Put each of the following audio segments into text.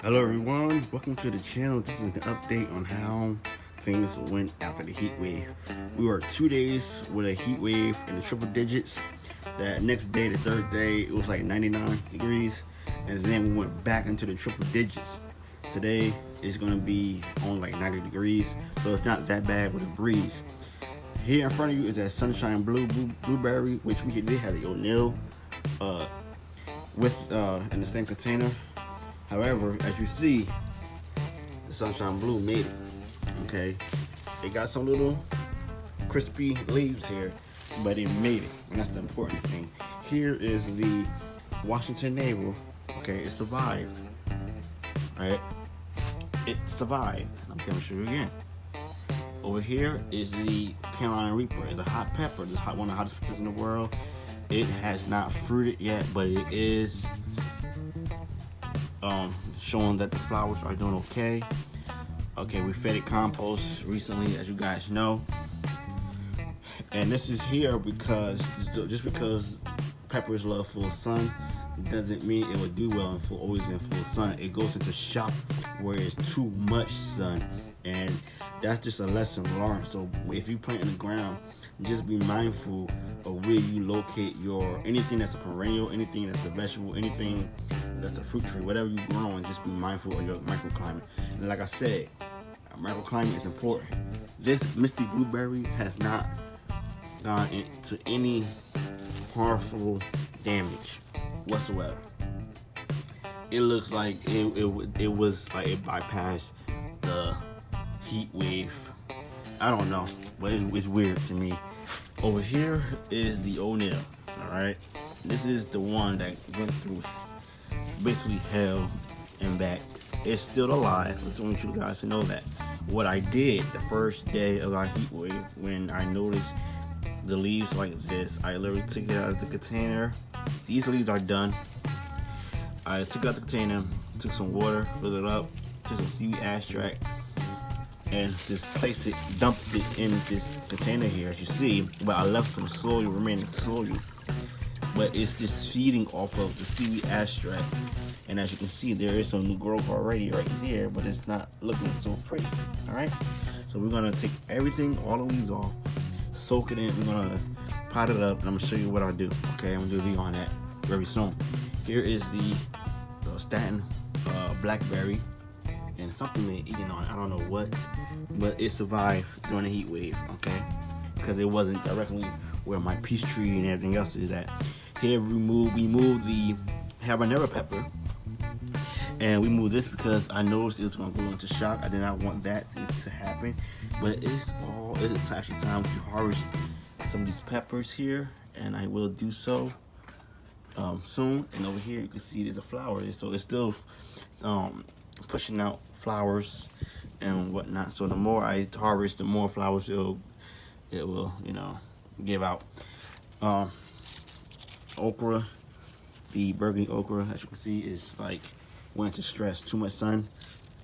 Hello everyone, welcome to the channel. This is an update on how things went after the heat wave. We were 2 days with a heat wave in the triple digits. That next day, the third day, it was like 99 degrees, and then we went back into the triple digits. Today is going to be on like 90 degrees, so it's not that bad with a breeze. Here in front of you is that Sunshine Blueberry, which we did have the O'Neill with in the same container. However, as you see, the Sunshine Blue made it. Okay, it got some little crispy leaves here, but it made it, and that's the important thing. Here is the Washington Naval. Okay, it survived. Right, it survived. I'm gonna show you again. Over here is the Carolina Reaper. It's a hot pepper. It's one of the hottest peppers in the world. It has not fruited yet, but it is showing that the flowers are doing okay. Okay, we fed it compost recently, as you guys know. And this is here because just because peppers love full sun doesn't mean it will do well always in full sun. It goes into shock where it's too much sun, and that's just a lesson learned. So if you plant in the ground, just be mindful of where you locate your anything that's a perennial, anything that's a vegetable, anything that's a fruit tree, whatever you're growing. Just be mindful of your microclimate. And like I said, microclimate is important. This Misty Blueberry has not gone into any harmful damage whatsoever. It looks like it was like it bypassed the heat wave. I don't know, but it's weird to me. Over here is the O'Neill. All right, this is the one that went through basically hell and back. It's still alive. I just want you guys to know that. What I did the first day of our heat wave, when I noticed the leaves like this, I literally took it out of the container. These leaves are done. I took out the container, took some water, filled it up, took some seaweed extract, and just placed it, dumped it in this container here, as you see. But I left some soil, remaining soil. But it's just feeding off of the seaweed extract. And as you can see, there is some new growth already right there, but it's not looking so pretty. All right. So we're gonna take everything, all the leaves off, soak it in. We're gonna pot it up, and I'm gonna show you what I'll do. Okay, I'm gonna do a video on that very soon. Here is the Stanton blackberry, and something they eating on. I don't know what, but it survived during the heat wave. Okay, because it wasn't directly where my peach tree and everything else is at. Here we moved the habanero pepper, and we moved this because I noticed it was going to go into shock. I did not want that to happen, but it's actually time to harvest some of these peppers here, and I will do so soon. And over here you can see there's a flower, so it's still pushing out flowers and whatnot. So the more I harvest, the more flowers it will give out. Okra, the burgundy okra, as you can see, is like went into stress, too much sun.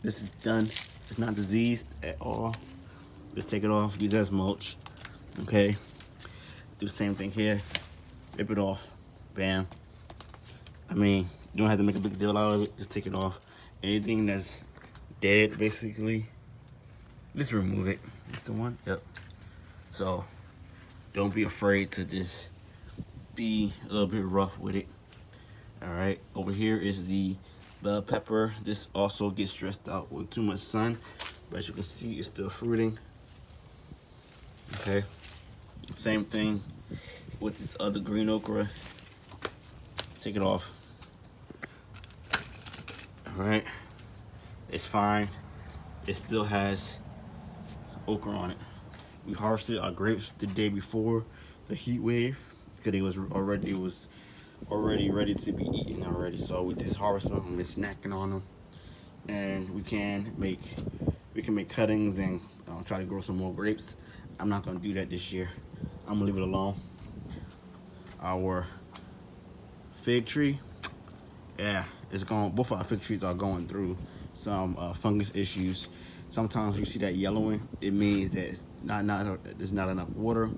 This is done. It's not diseased at all. Just take it off, use it as mulch. Okay, do the same thing here, rip it off, bam. I mean, you don't have to make a big deal out of it, just take it off. Anything that's dead, basically, just remove it. That's the one, yep. So don't be afraid to just be a little bit rough with it. All right, over here is the bell pepper. This also gets stressed out with too much sun, but as you can see, it's still fruiting. Okay, same thing with this other green okra. Take it off. All right, it's fine. It still has okra on it. We harvested our grapes the day before the heat wave because it was already ready to be eaten already. So we just harvested them and been snacking on them, and we can make cuttings and try to grow some more grapes. I'm not gonna do that this year. I'm gonna leave it alone. Our fig tree, yeah, it's going. Both our fig trees are going through some fungus issues. Sometimes you see that yellowing, it means that there's not enough water,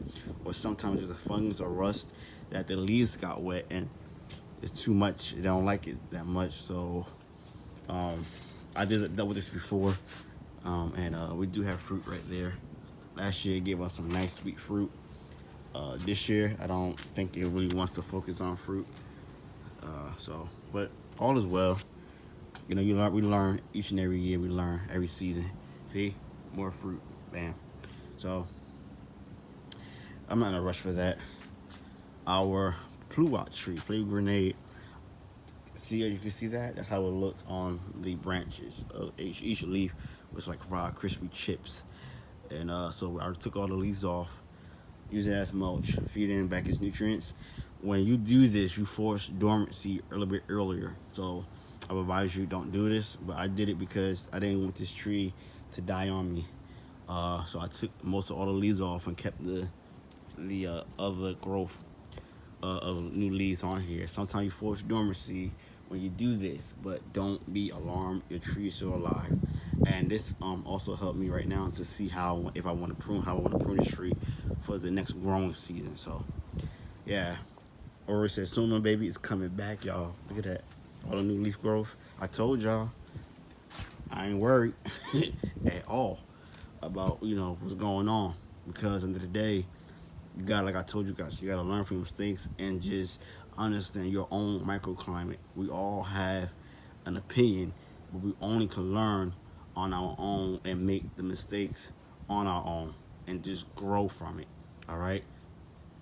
or sometimes there's a fungus or rust that the leaves got wet and it's too much. They don't like it that much, so I did dealt with this before, and we do have fruit right there. Last year it gave us some nice sweet fruit. This year I don't think it really wants to focus on fruit. But all is well. You know, we learn each and every year. We learn every season. See, more fruit, bam. So I'm not in a rush for that. Our pluot tree, play grenade. See, you can see that. That's how it looks on the branches of each leaf. Was like raw, crispy chips, and so I took all the leaves off, use it as mulch, feed in back its nutrients. When you do this, you force dormancy a little bit earlier. So I would advise you don't do this, but I did it because I didn't want this tree to die on me. So I took most of all the leaves off and kept the other growth of new leaves on here. Sometimes you force dormancy when you do this, but don't be alarmed. Your tree is still alive, and this also helped me right now to see how if I want to prune how I want to prune this tree for the next growing season. So yeah, or it says soon my baby is coming back, y'all. Look at that, all the new leaf growth. I told y'all I ain't worried at all about what's going on, because end of the day you got, like I told you guys, you got to learn from your mistakes and just understand your own microclimate. We all have an opinion, but we only can learn on our own and make the mistakes on our own and just grow from it. All right.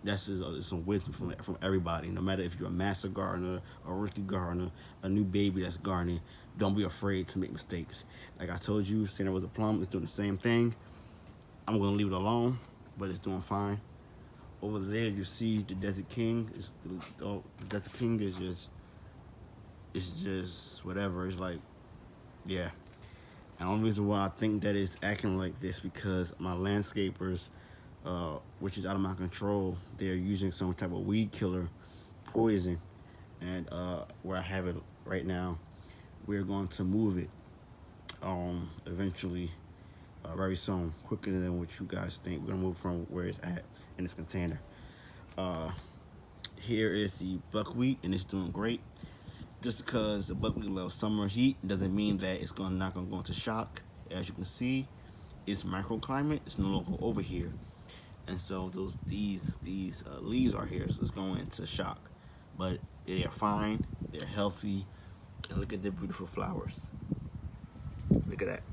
That's just some wisdom from everybody. No matter if you're a master gardener, a rookie gardener, a new baby that's gardening, don't be afraid to make mistakes. Like I told you, Santa Rosa Plum is doing the same thing. I'm gonna leave it alone, but it's doing fine. Over there, you see the Desert King. The Desert King is just whatever. It's like, yeah. And the only reason why I think that it's acting like this because my landscapers, which is out of my control, they're using some type of weed killer poison, and where I have it right now, we're going to move it eventually, very soon, quicker than what you guys think. We're gonna move from where it's at in this container. Here is the buckwheat, and it's doing great. Just because the buckwheat loves summer heat doesn't mean that it's not gonna go into shock. As you can see, it's microclimate. It's no longer over here, and so these leaves are here, so it's going into shock. But they are fine. They're healthy. And look at the beautiful flowers. Look at that.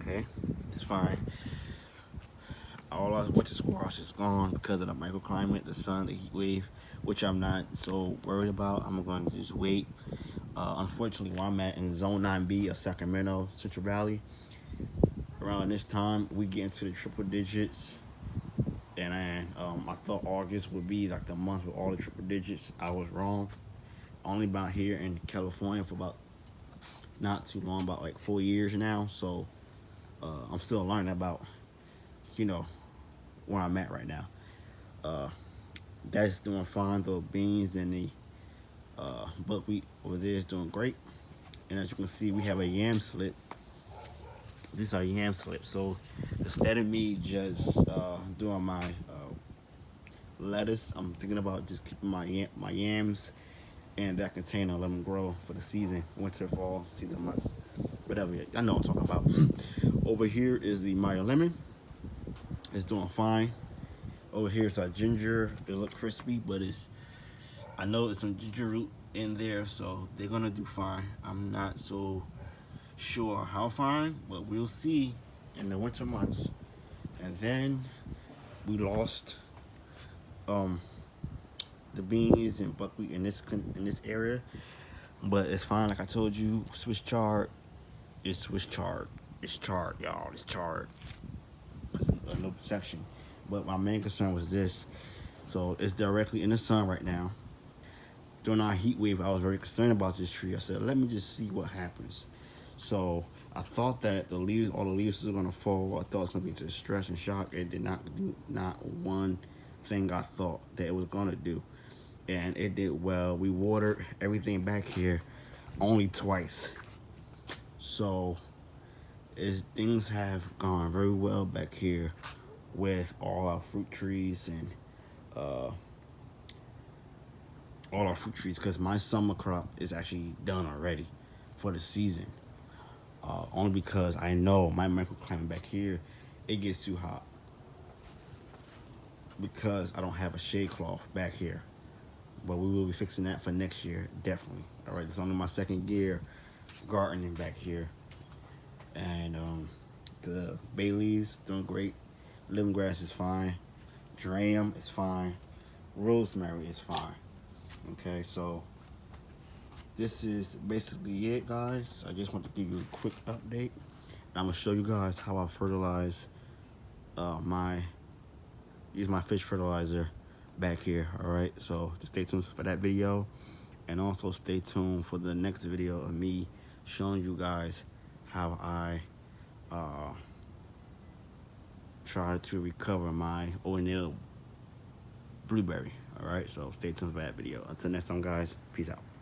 Okay, it's fine. All our winter squash is gone because of the microclimate, the sun, the heat wave, which I'm not so worried about. I'm going to just wait. Unfortunately, where I'm at in Zone 9B of Sacramento, Central Valley, around this time, we get into the triple digits. And I thought August would be like the month with all the triple digits. I was wrong. Only about here in California for about not too long, about like 4 years now. So I'm still learning about, where I'm at right now. That's doing fine. The beans and the buckwheat over there is doing great. And as you can see, we have a yam slip. These are yam slips. So instead of me just doing my lettuce, I'm thinking about just keeping my yams in that container, let them grow for the season, winter, fall, season months, whatever. I know what I'm talking about. Over here is the Meyer lemon. It's doing fine. Over here is our ginger. It look crispy, but I know there's some ginger root in there, so they're gonna do fine. I'm not so sure how fine, but we'll see in the winter months. And then we lost the beans and buckwheat in this area, but it's fine. Like I told you, Swiss chard is Swiss chard. It's chard, y'all. It's chard. No section. But my main concern was this. So it's directly in the sun right now. During our heat wave, I was very concerned about this tree. I said, let me just see what happens. So I thought that all the leaves were gonna fall. I thought it was gonna be to stress and shock. It did not do not one thing I thought that it was gonna do. And it did well. We watered everything back here only twice. So things have gone very well back here with all our fruit trees and all our fruit trees, because my summer crop is actually done already. for the season. Only because I know my microclimate back here, it gets too hot. Because I don't have a shade cloth back here. But we will be fixing that for next year, definitely. All right, it's only my second year gardening back here. And the bay leaves doing great. Lemongrass is fine. Geranium is fine. Rosemary is fine. Okay, so this is basically it, guys. I just want to give you a quick update. I'm gonna show you guys how I fertilize use my fish fertilizer back here. All right, so just stay tuned for that video, and also stay tuned for the next video of me showing you guys how I try to recover my O'Neill blueberry. All right, so stay tuned for that video. Until next time, guys, peace out.